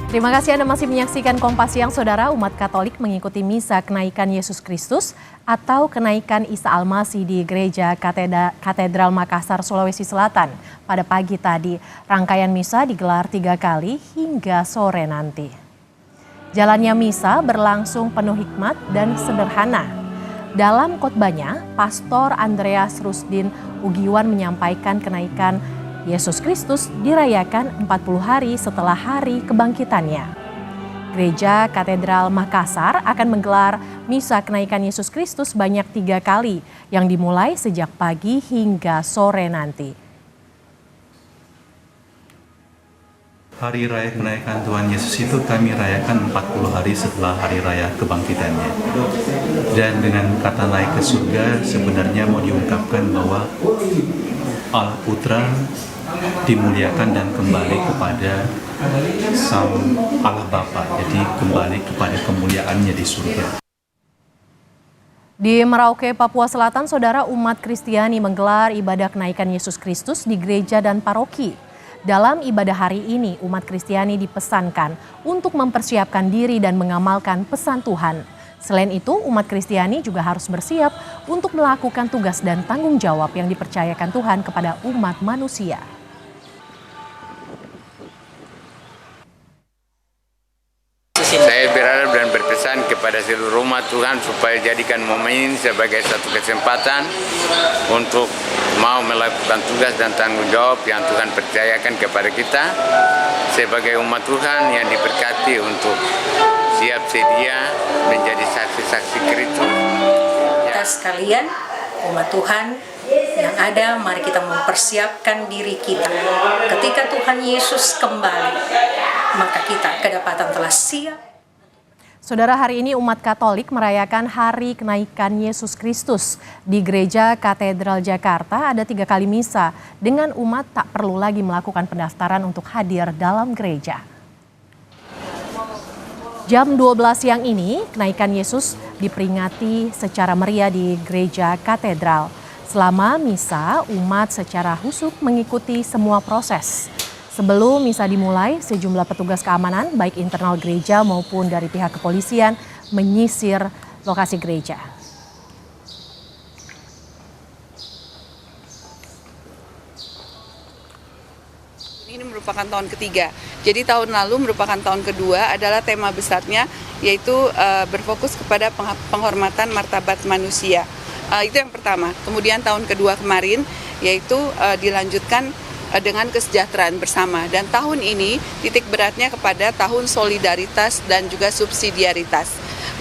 Terima kasih Anda masih menyaksikan Kompas Siang, Saudara. Umat Katolik mengikuti misa kenaikan Yesus Kristus atau kenaikan Isa Al-Masih di Gereja Katedral Makassar, Sulawesi Selatan pada pagi tadi. Rangkaian misa digelar 3 kali hingga sore nanti. Jalannya misa berlangsung penuh hikmat dan sederhana. Dalam khotbahnya, Pastor Andreas Rusdin Ugiwan menyampaikan kenaikan Yesus Kristus dirayakan 40 hari setelah hari kebangkitannya. Gereja Katedral Makassar akan menggelar misa kenaikan Yesus Kristus banyak 3 kali yang dimulai sejak pagi hingga sore nanti. Hari Raya Kenaikan Tuhan Yesus itu kami rayakan 40 hari setelah Hari Raya Kebangkitannya. Dan dengan kata naik ke surga sebenarnya mau diungkapkan bahwa Allah Putra dimuliakan dan kembali kepada Sang Allah Bapa, jadi kembali kepada kemuliaannya di surga. Di Merauke, Papua Selatan, Saudara, umat Kristiani menggelar ibadah kenaikan Yesus Kristus di gereja dan paroki. Dalam ibadah hari ini, umat Kristiani dipesankan untuk mempersiapkan diri dan mengamalkan pesan Tuhan. Selain itu, umat Kristiani juga harus bersiap untuk melakukan tugas dan tanggung jawab yang dipercayakan Tuhan kepada umat manusia. Saya berharap dan berpesan kepada seluruh umat Tuhan supaya jadikan momen ini sebagai satu kesempatan untuk mau melakukan tugas dan tanggung jawab yang Tuhan percayakan kepada kita sebagai umat Tuhan yang diberkati untuk siap sedia menjadi saksi-saksi Kristus. Kita sekalian, umat Tuhan yang ada, mari kita mempersiapkan diri kita. Ketika Tuhan Yesus kembali, maka kita kedapatan telah siap. Saudara, hari ini umat Katolik merayakan Hari Kenaikan Yesus Kristus. Di Gereja Katedral Jakarta ada 3 kali misa dengan umat tak perlu lagi melakukan pendaftaran untuk hadir dalam gereja. Jam 12 siang ini, kenaikan Yesus diperingati secara meriah di Gereja Katedral. Selama misa, umat secara husuk mengikuti semua proses. Sebelum misa dimulai, sejumlah petugas keamanan baik internal gereja maupun dari pihak kepolisian menyisir lokasi gereja. Ini merupakan tahun ketiga. Jadi tahun lalu merupakan tahun kedua, adalah tema besarnya yaitu berfokus kepada penghormatan martabat manusia. Itu yang pertama. Kemudian tahun kedua kemarin yaitu dilanjutkan dengan kesejahteraan bersama, dan tahun ini titik beratnya kepada tahun solidaritas dan juga subsidiaritas.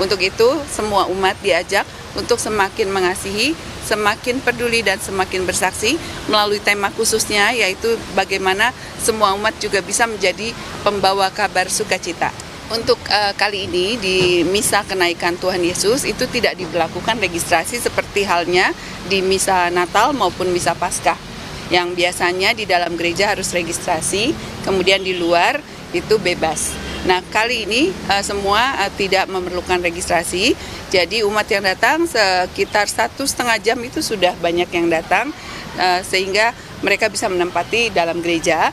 Untuk itu semua umat diajak untuk semakin mengasihi, semakin peduli dan semakin bersaksi melalui tema khususnya yaitu bagaimana semua umat juga bisa menjadi pembawa kabar sukacita. Untuk kali ini di misa kenaikan Tuhan Yesus itu tidak diberlakukan registrasi seperti halnya di misa Natal maupun misa Paskah, yang biasanya di dalam gereja harus registrasi, kemudian di luar itu bebas. Nah, kali ini semua tidak memerlukan registrasi, jadi umat yang datang sekitar 1,5 jam itu sudah banyak yang datang, sehingga mereka bisa menempati dalam gereja.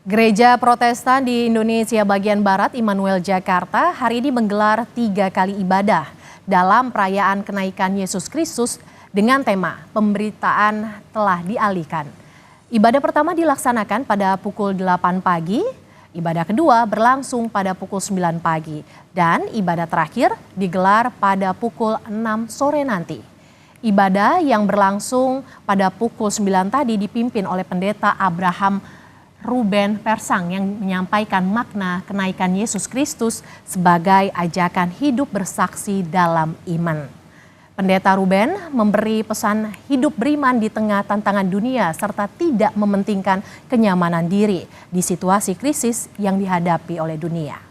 Gereja Protestan di Indonesia bagian Barat, Immanuel Jakarta, hari ini menggelar 3 kali ibadah dalam perayaan kenaikan Yesus Kristus dengan tema pemberitaan telah dialihkan. Ibadah pertama dilaksanakan pada pukul 8 pagi, ibadah kedua berlangsung pada pukul 9 pagi, dan ibadah terakhir digelar pada pukul 6 sore nanti. Ibadah yang berlangsung pada pukul 9 tadi dipimpin oleh Pendeta Abraham Ruben Persang yang menyampaikan makna kenaikan Yesus Kristus sebagai ajakan hidup bersaksi dalam iman. Pendeta Ruben memberi pesan hidup beriman di tengah tantangan dunia serta tidak mementingkan kenyamanan diri di situasi krisis yang dihadapi oleh dunia.